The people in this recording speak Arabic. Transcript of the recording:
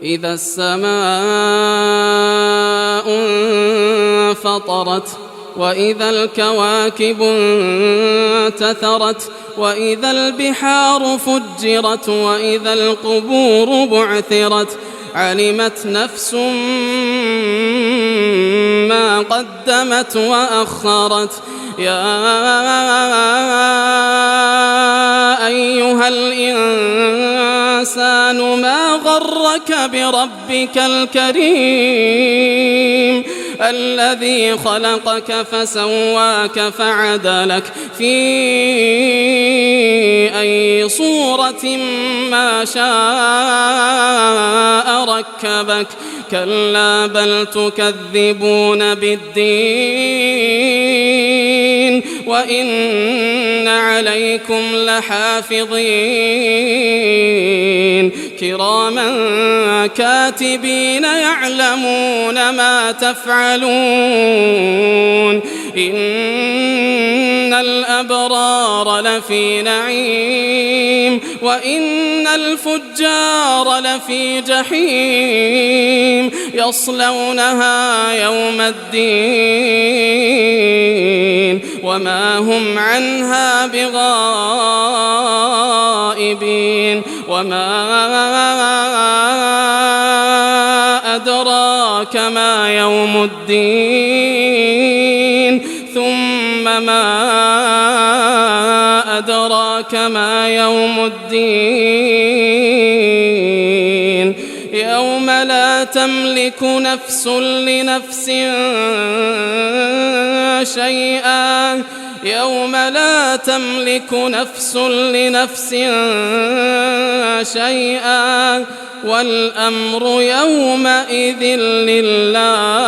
إذا السماء انفطرت وإذا الكواكب انتثرت وإذا البحار فجرت وإذا القبور بعثرت علمت نفس ما قدمت وأخرت يا أيها الإنسان ما غرك بربك الكريم الذي خلقك فسواك فعدلك في أي صورة ما شاء ركبك كلا بل تكذبون بالدين وإن عليكم لحافظين كراما كاتبين يعلمون ما تفعلون إن الأبرار لفي نعيم وإن الفجار لفي جحيم يصلونها يوم الدين وما هم عنها بغائبين وما أدراك ما يوم الدين ثم ما أدراك ما يوم الدين يوم لا تملك نفس لنفس شيئا يوم لا تملك نفس لنفس شيئا والأمر يومئذ لله